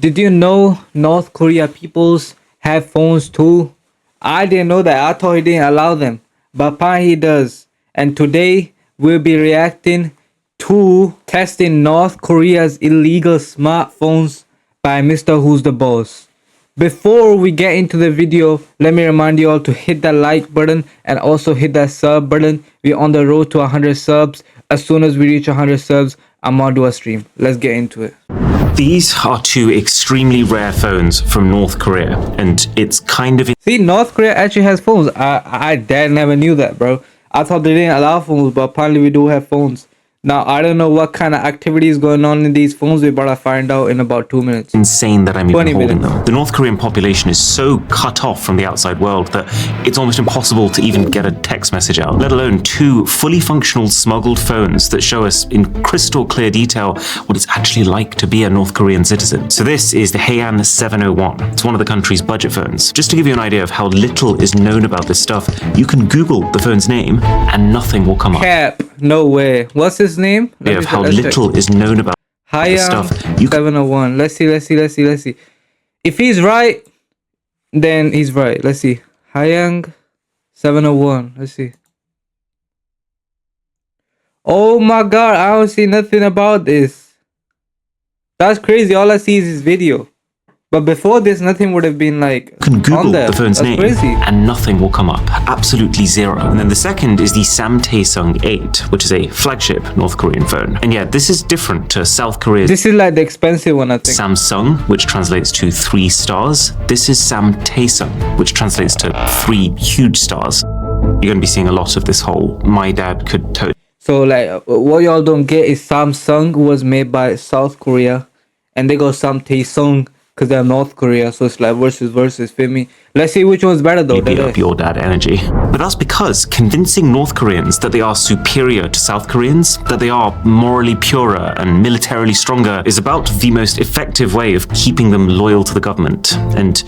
Did you know North Korea peoples have phones too? I didn't know that. I thought he didn't allow them. But apparently he does. And today we'll be reacting to testing North Korea's illegal smartphones by Mr. Who's the Boss. Before we get into the video, let me remind you all to hit that like button and also hit that sub button. We're on the road to 100 subs. As soon as we reach 100 subs, I'm gonna do a stream. Let's get into it. These are two extremely rare phones from North Korea, and it's kind of... See, North Korea actually has phones. I never knew that, bro. I thought they didn't allow phones, but apparently we do have phones. Now, I don't know what kind of activity is going on in these phones. We're about to find out in about 2 minutes. Insane that I'm even 20 holding minutes. them. The North Korean population is so cut off from the outside world that it's almost impossible to even get a text message out, let alone two fully functional smuggled phones that show us in crystal clear detail what it's actually like to be a North Korean citizen. So this is the Haean 701. It's one of the country's budget phones. Just to give you an idea of how little is known about this stuff, you can Google the phone's name and nothing will come up. Cap. No way. What's his name? Of how little is known about this stuff. Haean 701. Let's see. If he's right, then he's right. Let's see. Haean 701. Let's see. Oh my god, I don't see nothing about this. That's crazy. All I see is his video. But before this, nothing would have been like You can Google on there. the phone's That's name crazy. and nothing will come up. Absolutely zero. And then the second is the Samtaesung 8, which is a flagship North Korean phone. And yeah, this is different to South Korea's This is like the expensive one, I think. Samsung, which translates to 3 stars. This is Samtaesung, which translates to 3 huge stars. You're going to be seeing a lot of this whole my dad could totally So like what y'all don't get is Samsung was made by South Korea and they go Samtaesung because they're North Korea, so it's like versus, feel me? Let's see which one's better though. beat up your dad energy. But that's because convincing North Koreans that they are superior to South Koreans, that they are morally purer and militarily stronger, is about the most effective way of keeping them loyal to the government. And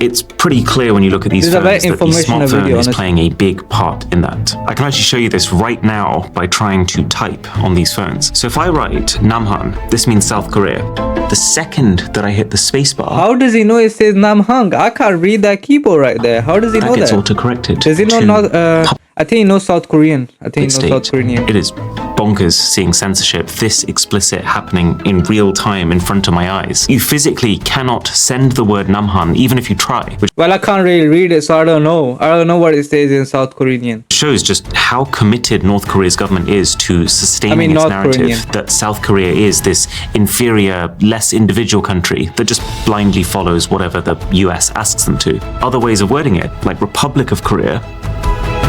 it's pretty clear when you look at these This is a very phones that the informational smartphone video, is honestly. playing a big part in that. I can actually show you this right now by trying to type on these phones. So if I write Namhan, this means South Korea. The second that I hit the spacebar, How does he know it says Namhang? I can't read that keyboard right there. How does he know that gets that? auto-corrected. Does he know to not I think he knows South Korean. I think he knows state. South Korean. It is bonkers seeing censorship this explicit happening in real time in front of my eyes. You physically cannot send the word Namhan even if you try, which Well, I can't really read it, so I don't know. I don't know what it says in South Korean. shows just how committed North Korea's government is to sustaining its North narrative Korean. that South Korea is this inferior, less individual country that just blindly follows whatever the US asks them to. Other ways of wording it, like Republic of Korea,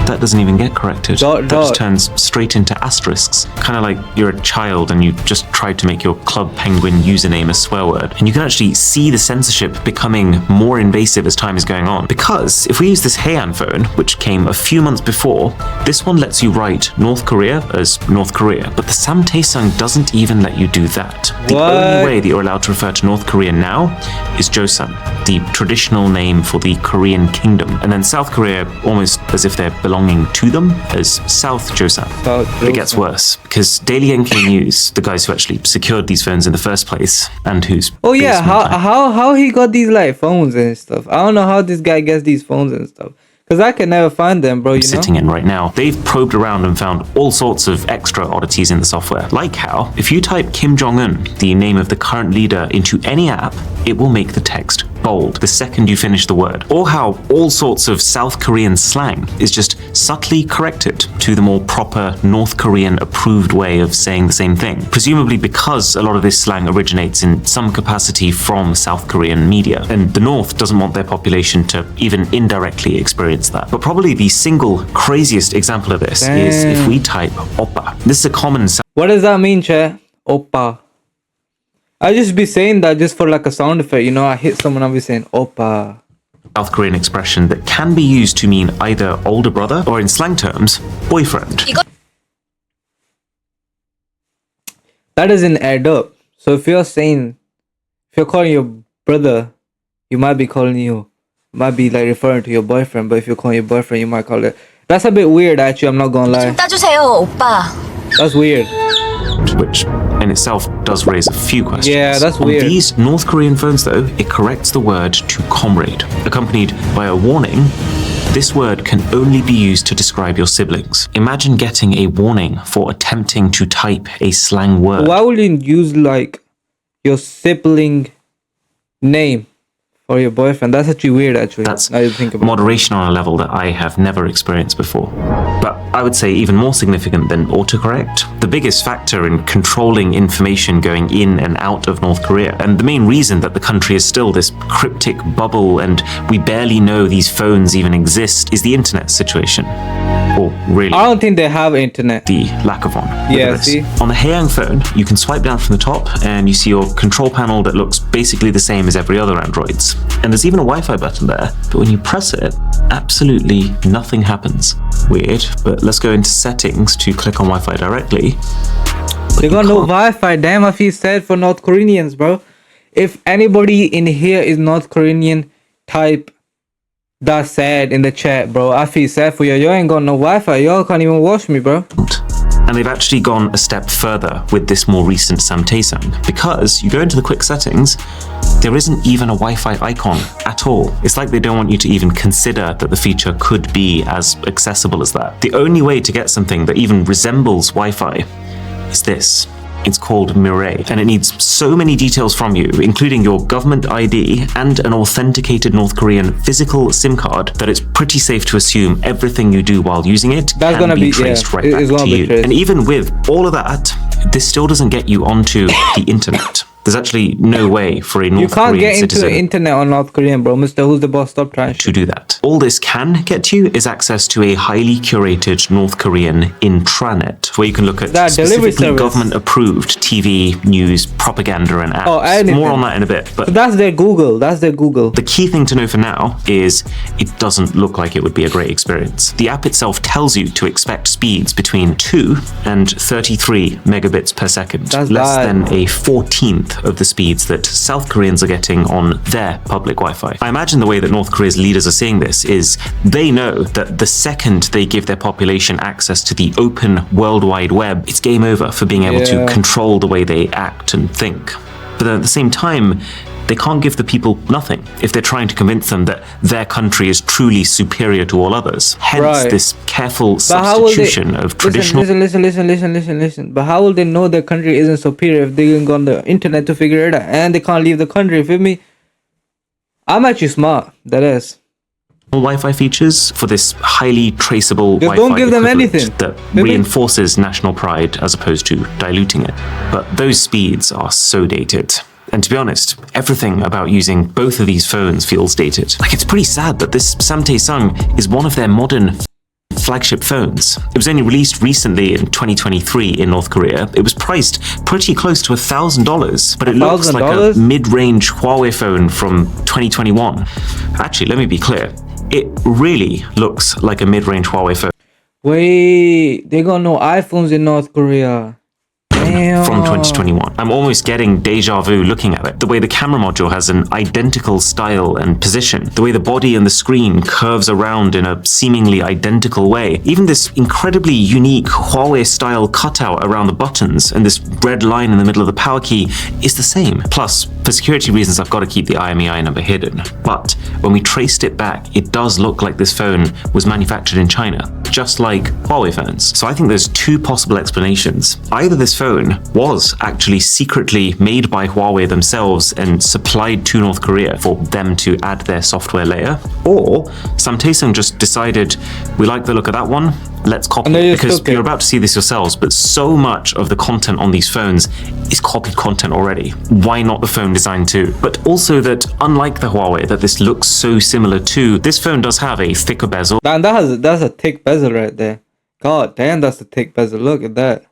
that doesn't even get corrected. Dot, that just dot. turns straight into asterisks. Kind of like you're a child and you just tried to make your Club Penguin username a swear word. And you can actually see the censorship becoming more invasive as time is going on. Because if we use this Haean phone, which came a few months before, this one lets you write North Korea as North Korea. But the Samtaesung doesn't even let you do that. The What? only way that you're allowed to refer to North Korea now is Joseon, the traditional name for the Korean kingdom. And then South Korea, almost as if they're belonging to them, as South Joseon. South But it gets Joseon. worse, because Daily NK News, the guys who actually secured these phones in the first place, and whose Oh yeah, basement I- how he got these like phones and stuff. I don't know how this guy gets these phones and stuff. Cause I can never find them, bro, you know? sitting in right now, they've probed around and found all sorts of extra oddities in the software. Like how, if you type Kim Jong-un, the name of the current leader, into any app, it will make the text bold the second you finish the word. Or how all sorts of South Korean slang is just subtly corrected to the more proper North Korean approved way of saying the same thing. Presumably because a lot of this slang originates in some capacity from South Korean media. And the North doesn't want their population to even indirectly experience that. But probably the single craziest example of this is if we type oppa. This is a common What does that mean, chat? Oppa. I just be saying that just for like a sound effect, you know, I hit someone, I'll be saying Oppa. South Korean expression that can be used to mean either older brother or in slang terms, boyfriend. That doesn't add up. So if you're calling your brother, you might be like referring to your boyfriend, but if you're calling your boyfriend, you might call it. That's a bit weird actually, I'm not gonna lie. 따주세요, 오빠. That's weird. sound, which in itself does raise a few questions. Yeah, that's On weird. these North Korean phones, though, it corrects the word to comrade, accompanied by a warning. This word can only be used to describe your siblings. Imagine getting a warning for attempting to type a slang word. Why would you use like your sibling name for your boyfriend? That's actually weird, actually. That's now you think about it. moderation on a level that I have never experienced before. But I would say even more significant than autocorrect, the biggest factor in controlling information going in and out of North Korea, and the main reason that the country is still this cryptic bubble and we barely know these phones even exist, is the internet situation. Or really, I don't think they have internet. the lack of one. Look Yeah, at this. see? On the Haeyang phone, you can swipe down from the top and you see your control panel that looks basically the same as every other Android's. And there's even a Wi-Fi button there, but when you press it, absolutely nothing happens. Weird, but let's go into settings to click on Wi-Fi directly. They got no Wi-Fi. Damn, I feel sad for North Koreans, bro. If anybody in here is North Korean, type that's sad in the chat, bro. I feel sad for you. Y'all ain't got no Wi-Fi. Y'all can't even watch me, bro. And they've actually gone a step further with this more recent Samtaesang, because you go into the quick settings, there isn't even a Wi-Fi icon at all. It's like they don't want you to even consider that the feature could be as accessible as that. The only way to get something that even resembles Wi-Fi is this. It's called Mirai, and it needs so many details from you, including your government ID and an authenticated North Korean physical SIM card, that it's pretty safe to assume everything you do while using it That's can gonna be be- traced yeah, right it- back it's gonna to be you. traced. And even with all of that, this still doesn't get you onto the internet. There's actually no way for a You North can't Korean get into citizen the internet on North Korean, bro. Mr. Who's the Boss? Stop trying to shit. do that. All this can get you is access to a highly curated North Korean intranet, where you can look at That delivery specifically service. government-approved TV, news, propaganda, and apps. Oh, anything. More on that in a bit. But That's their Google. That's their Google. the key thing to know for now is it doesn't look like it would be a great experience. The app itself tells you to expect speeds between 2 and 33 megabits per second, That's less bad. than a 14th of the speeds that South Koreans are getting on their public Wi-Fi. I imagine the way that North Korea's leaders are seeing this is they know that the second they give their population access to the open World Wide Web, it's game over for being able Yeah. to control the way they act and think. But then at the same time, they can't give the people nothing if they're trying to convince them that their country is truly superior to all others. Hence Right. this careful But how will they substitution of traditional listen? But how will they know their country isn't superior if they didn't go on the internet to figure it out and they can't leave the country? Feel me? I'm actually smart. That is. Wi-Fi features for this highly traceable Just Wi-Fi don't give them equivalent anything. that Maybe- reinforces national pride as opposed to diluting it. But those speeds are so dated. And to be honest, everything about using both of these phones feels dated. Like, it's pretty sad that this Samtaesang is one of their modern flagship phones. It was only released recently in 2023 in North Korea. It was priced pretty close to $1,000, but it looks like a $1,000? mid-range Huawei phone from 2021. Actually, let me be clear. It really looks like a mid-range Huawei phone Wait, they got no iPhones in North Korea. Damn. from 2021. I'm almost getting deja vu looking at it. The way the camera module has an identical style and position, the way the body and the screen curves around in a seemingly identical way. Even this incredibly unique Huawei style cutout around the buttons and this red line in the middle of the power key is the same. Plus, for security reasons, I've got to keep the IMEI number hidden. But when we traced it back, it does look like this phone was manufactured in China, just like Huawei phones. So I think there's two possible explanations. Either this phone was actually secretly made by Huawei themselves and supplied to North Korea for them to add their software layer, or Samtaesang just decided, we like the look of that one, let's copy And they it. just Because took it. you're about to see this yourselves, but so much of the content on these phones is copied content already. Why not the phone design too? But also that, unlike the Huawei that this looks so similar to, this phone does have a thicker bezel. Damn, that's a thick bezel right there. God damn, that's a thick bezel. Look at that.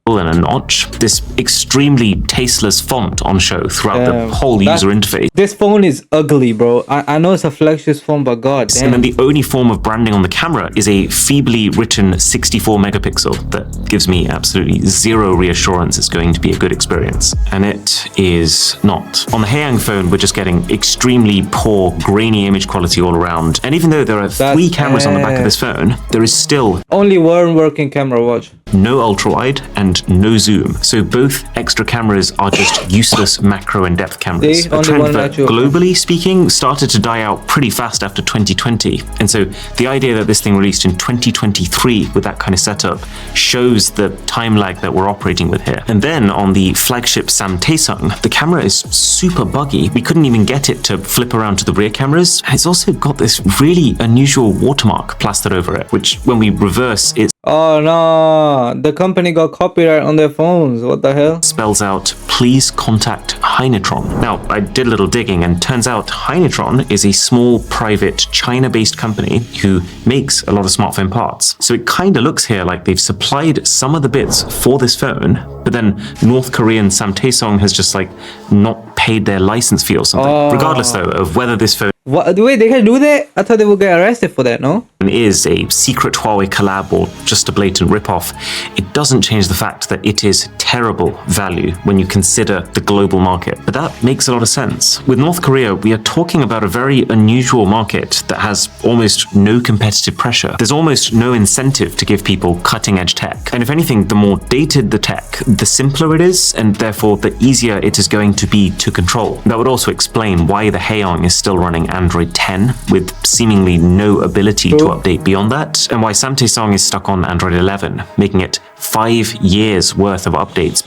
And a notch, this extremely tasteless font on show throughout Damn. the whole That- user interface. This phone is ugly, bro. I know it's a flagship phone, but god damn. And then the only form of branding on the camera is a feebly written 64 megapixel that gives me absolutely zero reassurance it's going to be a good experience. And it is not. On the Haeyang phone, we're just getting extremely poor, grainy image quality all around. And even though there are That's 3 cameras on the back of this phone, there is still Only one working camera, watch. no ultra-wide and no zoom. So both extra cameras are just useless macro and depth cameras. See? A Only trend one that, natural. globally speaking, started to die out pretty fast after 2020. And so the idea that this thing released in 2023 with that kind of setup shows the time lag that we're operating with here. And then on the flagship Samtaesung, the camera is super buggy. We couldn't even get it to flip around to the rear cameras. And it's also got this really unusual watermark plastered over it, which when we reverse, it Oh no, the company got copyright on their phones. What the hell? spells out, please contact Hynetron. Now, I did a little digging and turns out Hynetron is a small, private, China-based company who makes a lot of smartphone parts. So it kind of looks here like they've supplied some of the bits for this phone, but then North Korean Samtaesung has just like not paid their license fee or something. Regardless though of whether this phone What? Wait, they can do that? I thought they would get arrested for that, no? is a secret Huawei collab or just a blatant ripoff, it doesn't change the fact that it is terrible value when you consider the global market. But that makes a lot of sense. With North Korea, we are talking about a very unusual market that has almost no competitive pressure. There's almost no incentive to give people cutting edge tech. And if anything, the more dated the tech, the simpler it is, and therefore the easier it is going to be to control. That would also explain why the Haeyong is still running Android 10 with seemingly no ability to update beyond that, and why Samtaesung is stuck on Android 11, making it 5 years worth of updates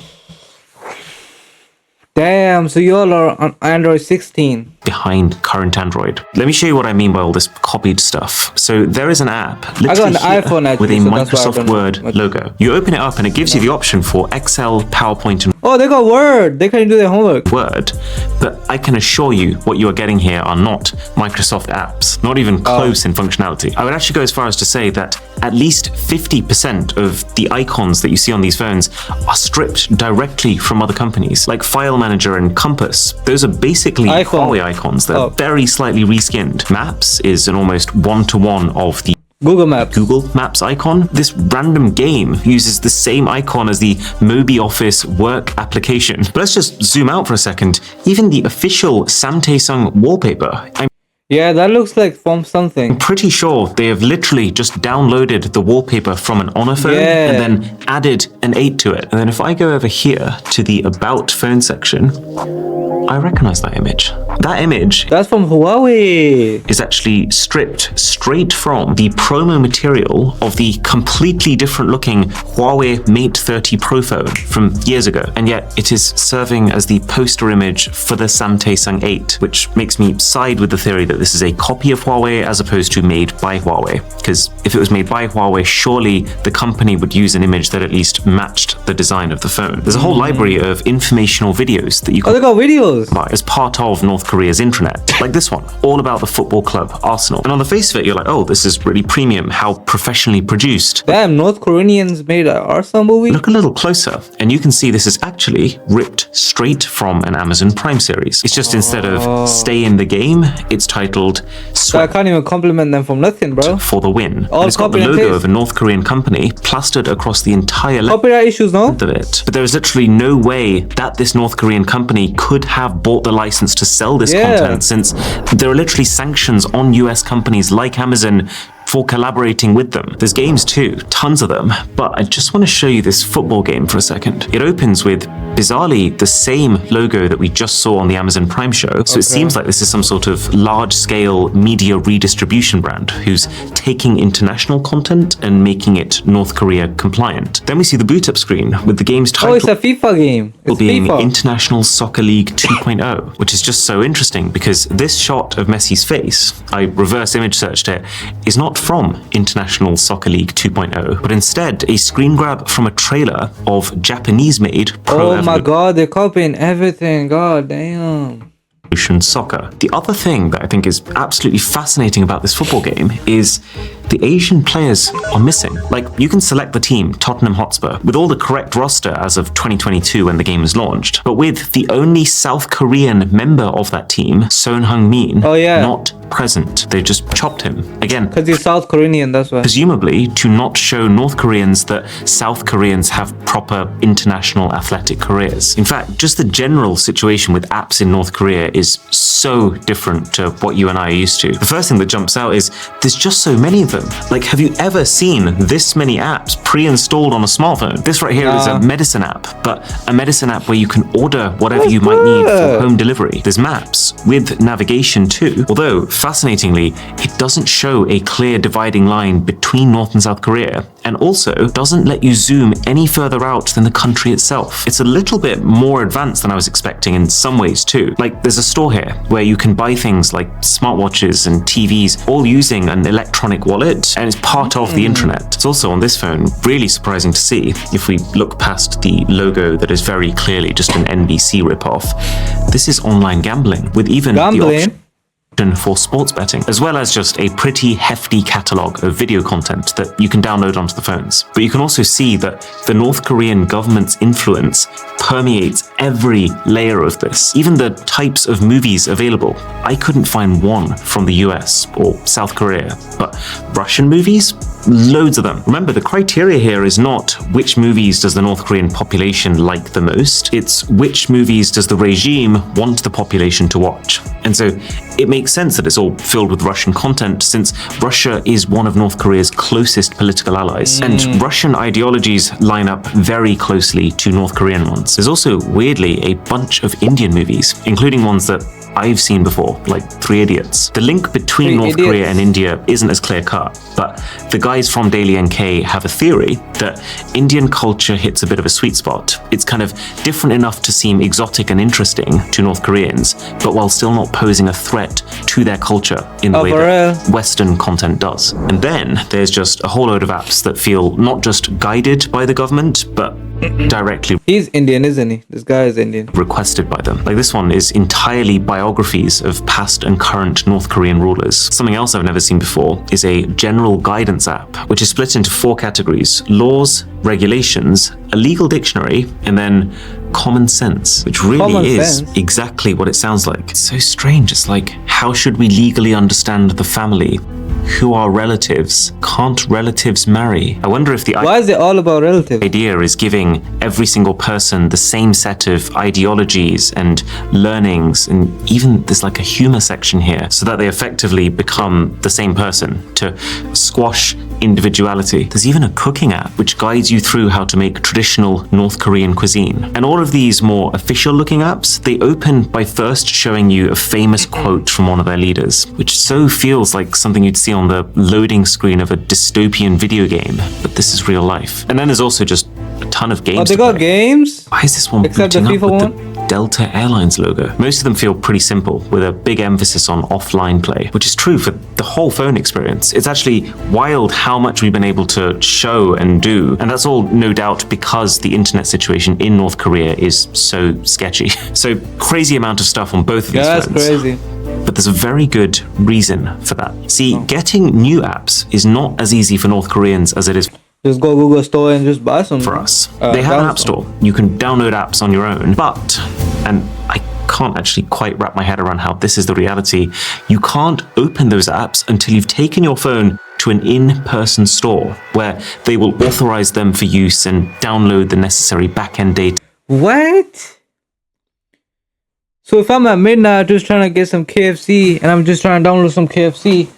Damn, so you all are on Android 16. behind current Android. Let me show you what I mean by all this copied stuff. So there is an app got an literally here iPhone actually, with a so that's why I Microsoft don't know Word much. logo. You open it up and it gives you the option for Excel, PowerPoint, and Oh, they got Word. They can do their homework. Word, but I can assure you what you are getting here are not Microsoft apps, not even close in functionality. I would actually go as far as to say that at least 50% of the icons that you see on these phones are stripped directly from other companies, like File Manager and Compass. Those are basically iPhone. Huawei icons that are Oh. very slightly reskinned. Maps is an almost one-to-one of the Google Maps. Google Maps icon. This random game uses the same icon as the Mobi Office work application. But let's just zoom out for a second. Even the official Samtaesung wallpaper, I'm Yeah, that looks like from something. pretty sure they have literally just downloaded the wallpaper from an Honor phone Yeah. and then added an 8 to it. And then if I go over here to the About Phone section, I recognize that image. That image That's from Huawei. is actually stripped straight from the promo material of the completely different looking Huawei Mate 30 Pro phone from years ago. And yet it is serving as the poster image for the Samtaesung 8, which makes me side with the theory that this is a copy of Huawei as opposed to made by Huawei. Because if it was made by Huawei, surely the company would use an image that at least matched the design of the phone. There's a whole library of informational videos that you Oh, can they got videos. by as part of North Korea's intranet, like this one, all about the football club Arsenal. And on the face of it, you're like, oh, this is really premium, how professionally produced. Damn, North Koreans made an Arsenal movie? Look a little closer, and you can see this is actually ripped straight from an Amazon Prime series. It's just instead of Stay in the Game, it's titled So I Sweat can't even compliment them from nothing, bro. for the Win. Oh, And it's got the copy and logo paste. of a North Korean company plastered across the entire length Copyright issues, no? of it. But there is literally no way that this North Korean company could have bought the license to sell this Yeah. content, since there are literally sanctions on US companies like Amazon for collaborating with them. There's games too, tons of them, but I just want to show you this football game for a second. It opens with, bizarrely, the same logo that we just saw on the Amazon Prime show, so it seems like this is some sort of large-scale media redistribution brand who's taking international content and making it North Korea compliant. Then we see the boot up screen with the game's Oh, it's title a FIFA game. It's being FIFA. International Soccer League 2.0, which is just so interesting because this shot of Messi's face, I reverse image searched it, is not from International Soccer League 2.0, but instead a screen grab from a trailer of Japanese-made Pro Oh my god, they're copying everything. God damn. Evolution Soccer. The other thing that I think is absolutely fascinating about this football game is the Asian players are missing. Like, you can select the team, Tottenham Hotspur, with all the correct roster as of 2022 when the game was launched, but with the only South Korean member of that team, Son Heung-min, Oh, yeah. not present. They just chopped him. Again, Because he's South Korean, that's why. presumably to not show North Koreans that South Koreans have proper international athletic careers. In fact, just the general situation with apps in North Korea is so different to what you and I are used to. The first thing that jumps out is there's just so many of them. them. Like, have you ever seen this many apps pre-installed on a smartphone? This right here is a medicine app, but a medicine app where you can order whatever you might need for home delivery. There's maps with navigation too, although fascinatingly, it doesn't show a clear dividing line between North and South Korea, and also doesn't let you zoom any further out than the country itself. It's a little bit more advanced than I was expecting in some ways too. Like, there's a store here where you can buy things like smartwatches and TVs, all using an electronic wallet, and it's part of the intranet. It's also on this phone, really surprising to see. If we look past the logo that is very clearly just an NBC ripoff, this is online gambling, with even the option for sports betting, as well as just a pretty hefty catalogue of video content that you can download onto the phones. But you can also see that the North Korean government's influence permeates every layer of this, even the types of movies available. I couldn't find one from the US or South Korea, but Russian movies? Loads of them. Remember, the criteria here is not which movies does the North Korean population like the most, it's which movies does the regime want the population to watch. And so it makes sense that it's all filled with Russian content, since Russia is one of North Korea's closest political allies, and Russian ideologies line up very closely to North Korean ones. There's also, weirdly, a bunch of Indian movies, including ones that I've seen before, like 3 Idiots. The link between North Korea and India isn't as clear-cut, but the guys from Daily NK have a theory that Indian culture hits a bit of a sweet spot. It's kind of different enough to seem exotic and interesting to North Koreans, but while still not posing a threat to their culture in the way that Western content does. And then there's just a whole load of apps that feel not just guided by the government, but directly He's Indian, isn't he? This guy is Indian. requested by them. Like, this one is entirely biographies of past and current North Korean rulers. Something else I've never seen before is a general guidance app, which is split into 4 categories: laws, regulations, a legal dictionary, and then common sense, which really is exactly what it sounds like. It's so strange. It's like, how should we legally understand the family? Who are relatives? Can't relatives marry? I wonder if the Why is it all about relatives? idea is giving every single person the same set of ideologies and learnings, and even there's like a humor section here, so that they effectively become the same person, to squash individuality. There's even a cooking app which guides you through how to make traditional North Korean cuisine. And all of these more official looking apps, they open by first showing you a famous quote from one of their leaders, which so feels like something you'd see on the loading screen of a dystopian video game, but this is real life. And then there's also just a ton of games. Oh, they got games? Why is this one Except the booting up FIFA with the Delta Airlines logo? Most of them feel pretty simple, with a big emphasis on offline play, which is true for the whole phone experience. It's actually wild how much we've been able to show and do, and that's all no doubt because the internet situation in North Korea is so sketchy. So crazy amount of stuff on both of these Yeah, that's phones. crazy. But there's a very good reason for that. See, getting new apps is not as easy for North Koreans as it is Just go Google Store and just buy some. for us. They have an app store. You can download apps on your own, but, and I can't actually quite wrap my head around how this is the reality, you can't open those apps until you've taken your phone to an in-person store where they will authorize them for use and download the necessary back-end data. What? So if I'm at midnight just trying to get some KFC and I'm just trying to download some KFC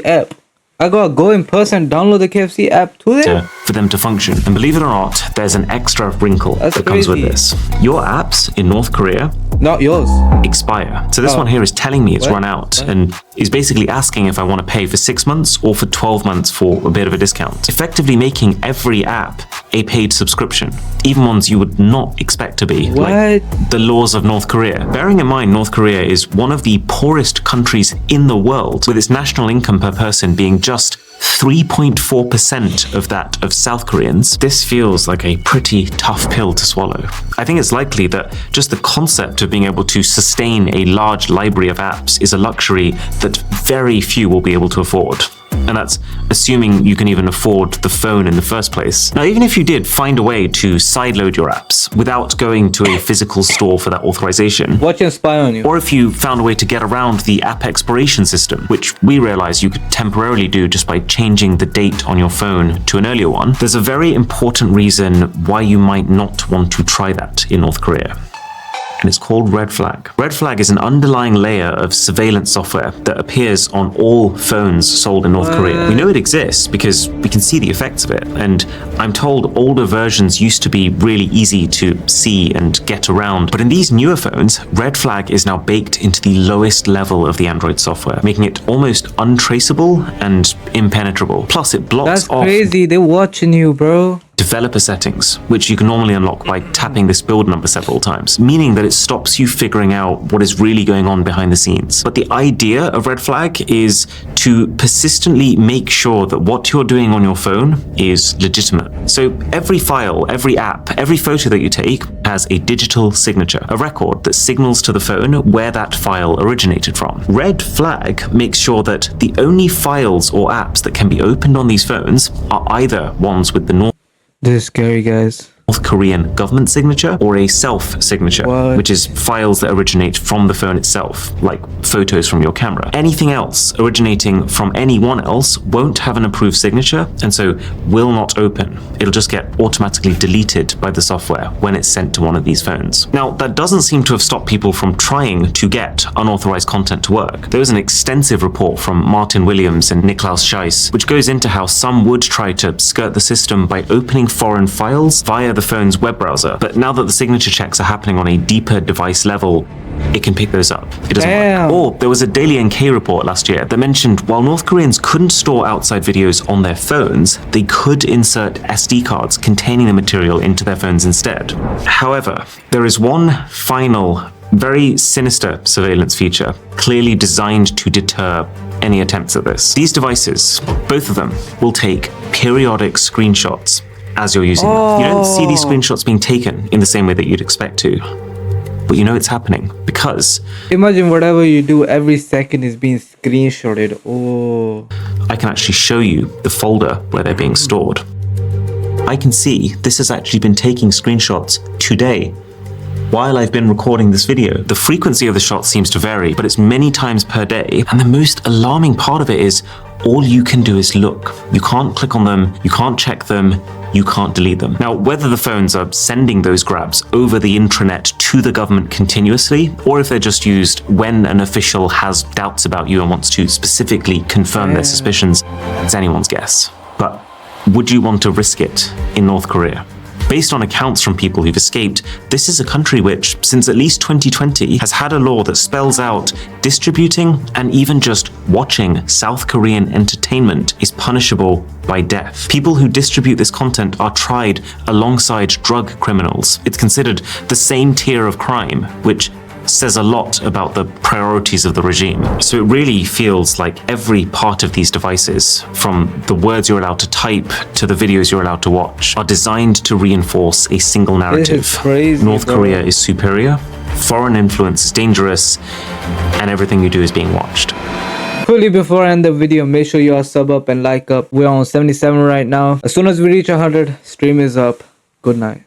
app, I gotta go in person and download the KFC app to them? For them to function. And believe it or not, there's an extra wrinkle That's that comes with crazy. this. Your apps in North Korea Not yours. expire. So this one here is telling me it's run out and is basically asking if I want to pay for 6 months or for 12 months for a bit of a discount, effectively making every app a paid subscription, even ones you would not expect to be, like the laws of North Korea. Bearing in mind, North Korea is one of the poorest countries in the world, with its national income per person being just 3.4% of that of South Koreans. This feels like a pretty tough pill to swallow. I think it's likely that just the concept of being able to sustain a large library of apps is a luxury that very few will be able to afford. And that's assuming you can even afford the phone in the first place. Now, even if you did find a way to sideload your apps without going to a physical store for that authorization, Watch and spy on you. or if you found a way to get around the app expiration system, which we realized you could temporarily do just by changing the date on your phone to an earlier one, there's a very important reason why you might not want to try that in North Korea. and it's called Red Flag. Red Flag is an underlying layer of surveillance software that appears on all phones sold in North Korea. We know it exists because we can see the effects of it, and I'm told older versions used to be really easy to see and get around, but in these newer phones, Red Flag is now baked into the lowest level of the Android software, making it almost untraceable and impenetrable. Plus, it blocks That's off crazy. They're watching you, bro. developer settings, which you can normally unlock by tapping this build number several times, meaning that it stops you figuring out what is really going on behind the scenes. But the idea of Red Flag is to persistently make sure that what you're doing on your phone is legitimate. So every file, every app, every photo that you take has a digital signature, a record that signals to the phone where that file originated from. Red Flag makes sure that the only files or apps that can be opened on these phones are either ones with the This is scary, guys. North Korean government signature or a self-signature, What? which is files that originate from the phone itself, like photos from your camera. Anything else originating from anyone else won't have an approved signature, and so will not open. It'll just get automatically deleted by the software when it's sent to one of these phones. Now, that doesn't seem to have stopped people from trying to get unauthorized content to work. There was an extensive report from Martin Williams and Niklaus Scheiss, which goes into how some would try to skirt the system by opening foreign files via the phone's web browser. But now that the signature checks are happening on a deeper device level, it can pick those up. It doesn't Damn. work. Or there was a Daily NK report last year that mentioned while North Koreans couldn't store outside videos on their phones, they could insert SD cards containing the material into their phones instead. However, there is one final, very sinister surveillance feature, clearly designed to deter any attempts at this. These devices, both of them, will take periodic screenshots as you're using them. You don't see these screenshots being taken in the same way that you'd expect to, but you know it's happening because Imagine whatever you do, every second is being screenshotted. Oh. I can actually show you the folder where they're being stored. I can see this has actually been taking screenshots today while I've been recording this video. The frequency of the shots seems to vary, but it's many times per day. And the most alarming part of it is all you can do is look. You can't click on them, you can't check them, you can't delete them. Now, whether the phones are sending those grabs over the intranet to the government continuously, or if they're just used when an official has doubts about you and wants to specifically confirm their suspicions, it's anyone's guess. But would you want to risk it in North Korea? Based on accounts from people who've escaped, this is a country which, since at least 2020, has had a law that spells out distributing and even just watching South Korean entertainment is punishable by death. People who distribute this content are tried alongside drug criminals. It's considered the same tier of crime, which says a lot about the priorities of the regime. So it really feels like every part of these devices, from the words you're allowed to type to the videos you're allowed to watch, are designed to reinforce a single narrative. This is crazy, North bro. Korea is superior, foreign influence is dangerous, and everything you do is being watched. Quickly before I end the video, make sure you all sub up and like up. We're on 77 right now. As soon as we reach 100, stream is up. Good night.